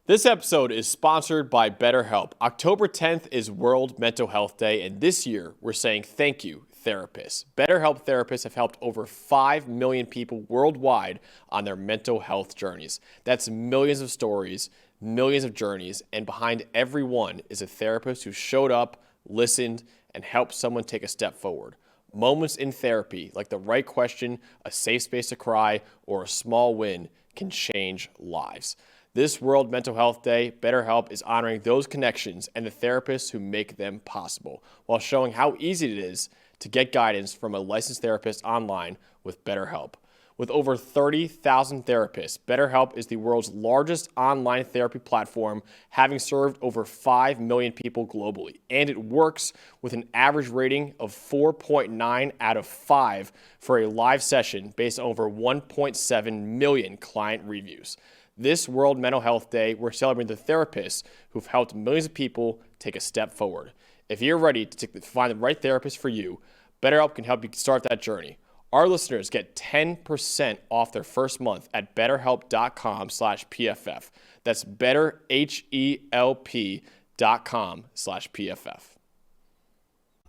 This episode is sponsored by BetterHelp. October 10th is World Mental Health Day, and this year we're saying thank you, therapists. BetterHelp therapists have helped over 5 million people worldwide on their mental health journeys. That's millions of stories, millions of journeys, and behind every one is a therapist who showed up, listened, and helped someone take a step forward. Moments in therapy, like the right question, a safe space to cry, or a small win, can change lives. This World Mental Health Day, BetterHelp is honoring those connections and the therapists who make them possible, while showing how easy it is to get guidance from a licensed therapist online with BetterHelp. With over 30,000 therapists, BetterHelp is the world's largest online therapy platform, having served over 5 million people globally. And it works with an average rating of 4.9 out of 5 for a live session based on over 1.7 million client reviews. This World Mental Health Day, we're celebrating the therapists who've helped millions of people take a step forward. If you're ready to find the right therapist for you, BetterHelp can help you start that journey. Our listeners get 10% off their first month at betterhelp.com/PFF. That's betterhelp.com/PFF.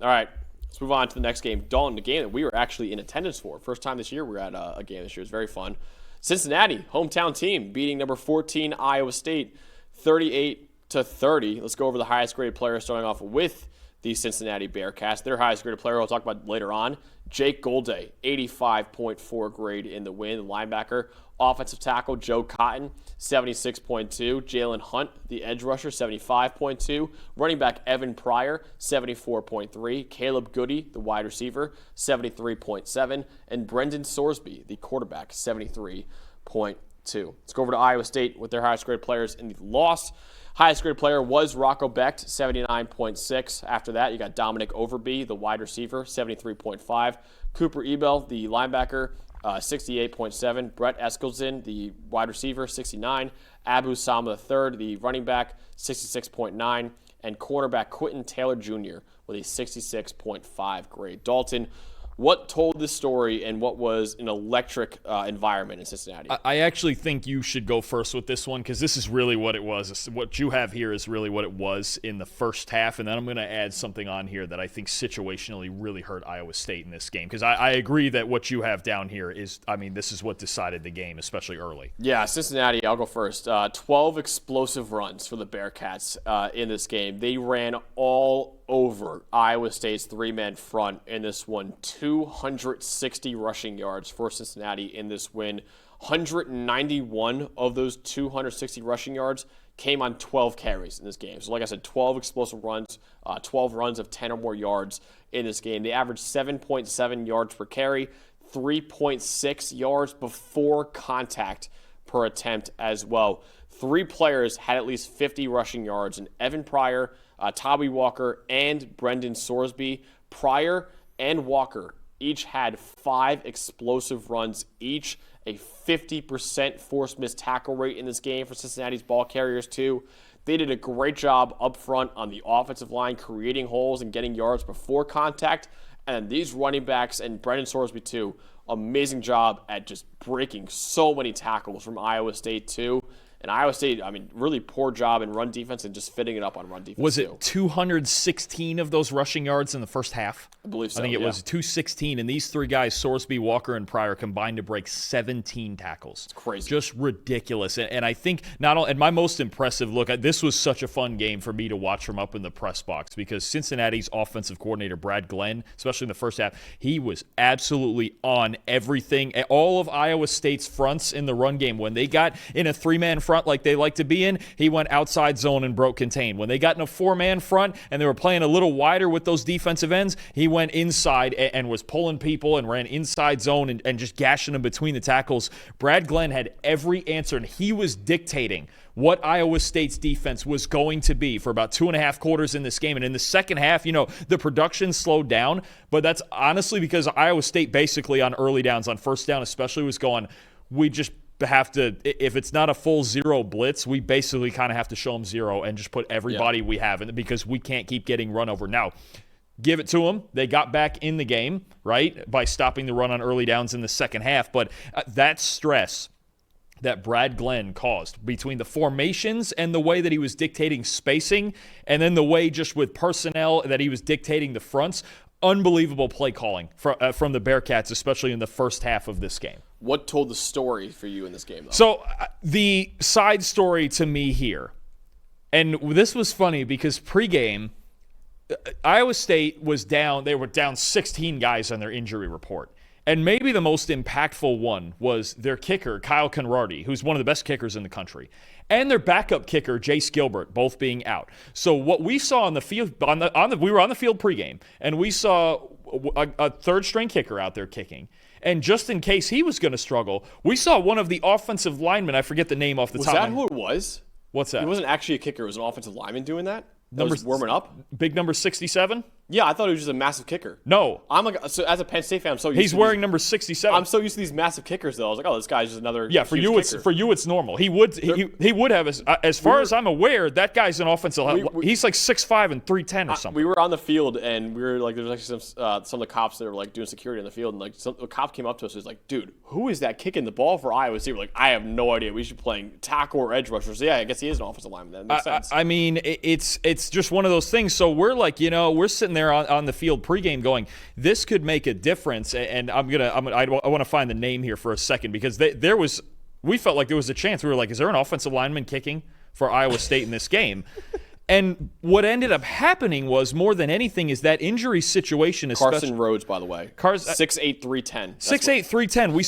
All right, let's move on to the next game. Dalton, the game that we were actually in attendance for. First time this year we were at a game this year. It was very fun. Cincinnati, hometown team, beating number 14 Iowa State 38-30. Let's go over the highest graded player, starting off with the Cincinnati Bearcats. Their highest graded player, I'll talk about later on, Jake Golday, 85.4 grade in the win. Linebacker, offensive tackle Joe Cotton, 76.2. Jalen Hunt, the edge rusher, 75.2. Running back Evan Pryor, 74.3. Caleb Goody, the wide receiver, 73.7. And Brendan Sorsby, the quarterback, 73.2. Let's go over to Iowa State with their highest graded players in the loss. Highest graded player was Rocco Becht, 79.6. After that, you got Dominic Overby, the wide receiver, 73.5. Cooper Ebel, the linebacker, 68.7. Brett Eskelsen, the wide receiver, 69. Abu Sama III, the running back, 66.9. And cornerback Quentin Taylor Jr. with a 66.5 grade. Dalton, what told this story and what was an electric environment in Cincinnati? I actually think you should go first with this one because this is really what it was. What you have here is really what it was in the first half, and then I'm going to add something on here that I think situationally really hurt Iowa State in this game because I agree that what you have down here is, this is what decided the game, especially early. Yeah, Cincinnati, I'll go first. 12 explosive runs for the Bearcats in this game. They ran all over Iowa State's three-man front in this one. 260 rushing yards for Cincinnati in this win. 191 of those 260 rushing yards came on 12 carries in this game. So like I said, 12 explosive runs, 12 runs of 10 or more yards in this game. They averaged 7.7 yards per carry, 3.6 yards before contact per attempt as well. 3 players had at least 50 rushing yards, and Evan Pryor, Tawee Walker, and Brendan Sorsby. Pryor and Walker each had 5 explosive runs each, a 50% forced missed tackle rate in this game for Cincinnati's ball carriers too. They did a great job up front on the offensive line, creating holes and getting yards before contact. And these running backs and Brendan Sorsby too, amazing job at just breaking so many tackles from Iowa State too. And Iowa State, really poor job in run defense and just fitting it up on run defense. Was it 216 of those rushing yards in the first half? I believe so. I think it was 216, and these 3 guys, Sorsby, Walker, and Pryor, combined to break 17 tackles. It's crazy. Just ridiculous. And I think and my most impressive look, this was such a fun game for me to watch from up in the press box because Cincinnati's offensive coordinator, Brad Glenn, especially in the first half, he was absolutely on everything. All of Iowa State's fronts in the run game, when they got in a 3-man front like they like to be in, he went outside zone and broke contain. When they got in a 4-man front and they were playing a little wider with those defensive ends, he went inside and was pulling people and ran inside zone and just gashing them between the tackles. Brad Glenn had every answer, and he was dictating what Iowa State's defense was going to be for about 2.5 quarters in this game. And in the second half, the production slowed down, but that's honestly because Iowa State basically on early downs, on first down especially, was going, we just have to, if it's not a full zero blitz, we basically kind of have to show them zero and just put everybody we have in it because we can't keep getting run over. Now, give it to them. They got back in the game, right, by stopping the run on early downs in the second half. But that stress that Brad Glenn caused between the formations and the way that he was dictating spacing, and then the way just with personnel that he was dictating the fronts. Unbelievable play calling from the Bearcats, especially in the first half of this game. What told the story for you in this game, though? So the side story to me here, and this was funny because pregame, Iowa State was down. They were down 16 guys on their injury report. And maybe the most impactful one was their kicker, Kyle Conradi, who's one of the best kickers in the country, and their backup kicker, Jace Gilbert, both being out. So what we saw on the field, we were on the field pregame, and we saw a third-string kicker out there kicking. And just in case he was going to struggle, we saw one of the offensive linemen, I forget the name off the top. Was that who it was? What's that? It wasn't actually a kicker. It was an offensive lineman doing that? That was warming up? Big number 67? Yeah, I thought he was just a massive kicker. No. So as a Penn State fan, I'm so used to He's wearing number 67. I'm so used to these massive kickers, though. I was like, oh, this guy's just another for you kicker. it's normal. He would have, as far as I'm aware, that guy's an offensive line. He's like 6'5" and 310 or something. We were on the field, and we were like, there was actually some of the cops that were like doing security on the field, and like a cop came up to us and was like, dude, who is that kicking the ball for Iowa State? We're like, I have no idea. We should be playing tackle or edge rusher. So yeah, I guess he is an offensive lineman. That makes sense. I mean, it's just one of those things. So we're like, we're sitting there on the field pregame going, this could make a difference. And I want to find the name here for a second because we felt like there was a chance. We were like, is there an offensive lineman kicking for Iowa State in this game? And what ended up happening was, more than anything, is that injury situation. Carson Rhodes, by the way, 6'8", 310. 6'8", 310. We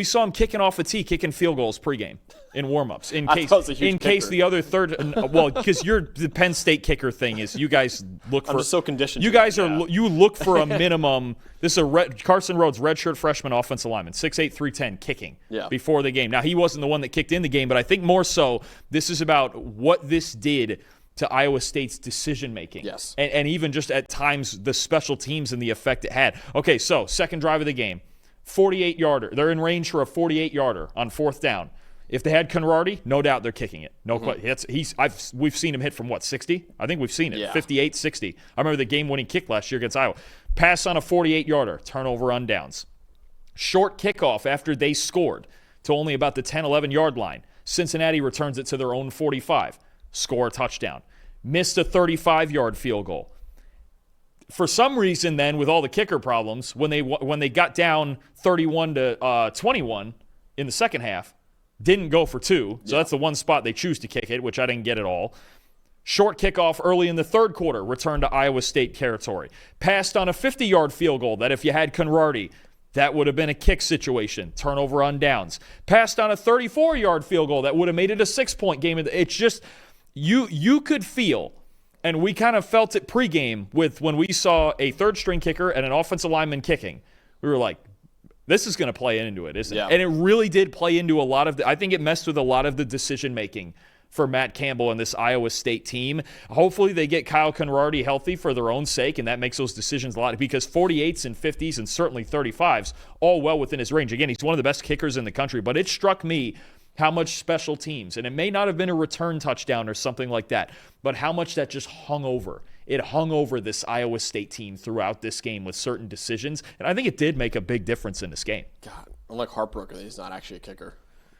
saw him kicking off a tee, kicking field goals pregame in warmups. In case the other third, because the Penn State kicker thing is, you guys look for. I'm just so conditioned. You guys you look for a minimum. This is Carson Rhodes, redshirt freshman offensive lineman, 6'8", 310, kicking before the game. Now he wasn't the one that kicked in the game, but I think more so this is about what this did to Iowa State's decision-making. Yes. And even just at times the special teams and the effect it had. Okay, so second drive of the game, 48-yarder. They're in range for a 48-yarder on fourth down. If they had Conradi, no doubt they're kicking it. No question. We've seen him hit from 60? I think we've seen it. 58, 60. I remember the game-winning kick last year against Iowa. Pass on a 48-yarder, turnover on downs. Short kickoff after they scored to only about the 10, 11-yard line. Cincinnati returns it to their own 45. Score a touchdown. Missed a 35-yard field goal. For some reason, then, with all the kicker problems, when they got down 31-21 in the second half, didn't go for two. So that's the one spot they choose to kick it, which I didn't get at all. Short kickoff early in the third quarter, returned to Iowa State territory. Passed on a 50-yard field goal that if you had Conradi, that would have been a kick situation. Turnover on downs. Passed on a 34-yard field goal that would have made it a 6-point game. It's just... You could feel, and we kind of felt it pregame with when we saw a third-string kicker and an offensive lineman kicking. We were like, this is going to play into it, isn't it? And it really did play into a lot of I think it messed with a lot of the decision-making for Matt Campbell and this Iowa State team. Hopefully they get Kyle Conradi healthy for their own sake, and that makes those decisions a lot, because 48s and 50s and certainly 35s, all well within his range. Again, he's one of the best kickers in the country, but it struck me how much special teams, and it may not have been a return touchdown or something like that, but how much that just hung over. It hung over this Iowa State team throughout this game with certain decisions, and I think it did make a big difference in this game. God, I'm like heartbroken that he's not actually a kicker.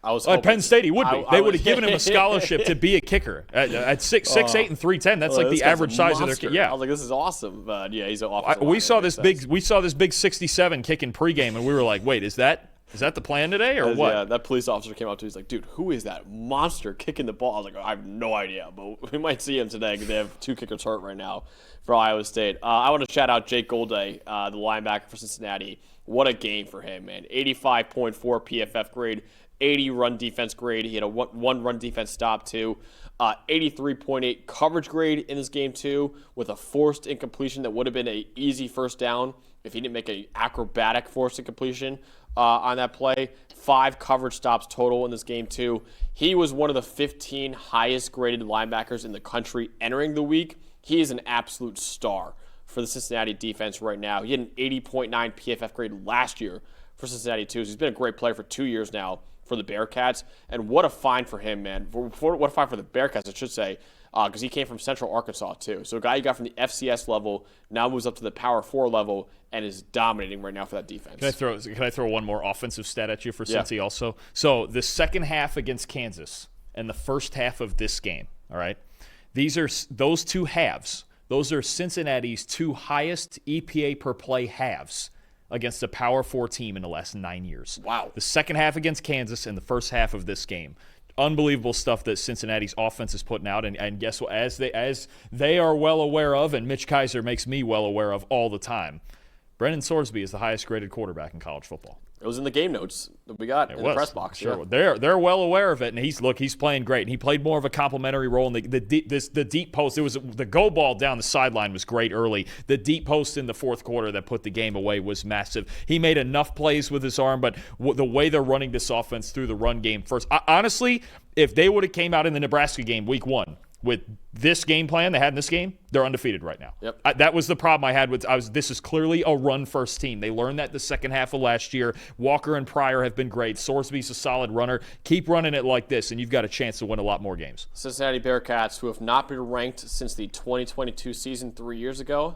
I was at Penn State, he would be. They would have given him a scholarship to be a kicker at 6'8" and 310. That's like the average size of their kicker. Yeah, I was like, this is awesome. But yeah, he's an offensive We saw this big 67 kicking pregame, and we were like, wait, is that the plan today or what? Yeah, that police officer came up to me. He's like, dude, who is that monster kicking the ball? I was like, I have no idea, but we might see him today because they have two kickers hurt right now for Iowa State. I want to shout out Jake Golday, the linebacker for Cincinnati. What a game for him, man. 85.4 PFF grade, 80 run defense grade. He had a one run defense stop, too. 83.8 coverage grade in this game, too, with a forced incompletion that would have been an easy first down if he didn't make an acrobatic forced incompletion on that play. 5 coverage stops total in this game, too. He was one of the 15 highest graded linebackers in the country entering the week. He is an absolute star for the Cincinnati defense right now. He had an 80.9 PFF grade last year for Cincinnati, too. So he's been a great player for 2 years now for the Bearcats. And what a find for him, man. What a find for the Bearcats, I should say, because he came from Central Arkansas, too. So a guy you got from the FCS level now moves up to the Power 4 level and is dominating right now for that defense. Can I throw one more offensive stat at you for Cincy also? So the second half against Kansas and the first half of this game, all right? Those two halves. Those are Cincinnati's two highest EPA per play halves against a Power 4 team in the last 9 years. Wow. The second half against Kansas and the first half of this game. Unbelievable stuff that Cincinnati's offense is putting out. And guess what? As they are well aware of, and Mitch Kaiser makes me well aware of all the time, Brendan Sorsby is the highest graded quarterback in college football. It was in the game notes that we got in the press box. Sure, yeah. They're well aware of it, and he's playing great. And he played more of a complimentary role in the deep post. It was the go ball down the sideline was great early. The deep post in the fourth quarter that put the game away was massive. He made enough plays with his arm, but the way they're running this offense through the run game first, honestly, if they would have came out in the Nebraska game week 1 with this game plan they had in this game, they're undefeated right now. Yep. That was the problem I had with this is clearly a run-first team. They learned that the second half of last year. Walker and Pryor have been great. Sorsby's a solid runner. Keep running it like this, and you've got a chance to win a lot more games. Cincinnati Bearcats, who have not been ranked since the 2022 season 3 years ago,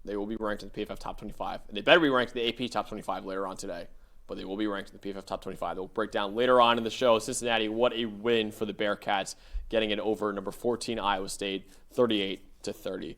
they will be ranked in the PFF Top 25. And they better be ranked in the AP Top 25 later on today. But they will be ranked in the PFF Top 25. They'll break down later on in the show. Cincinnati, what a win for the Bearcats, getting it over number 14 Iowa State, 38-30.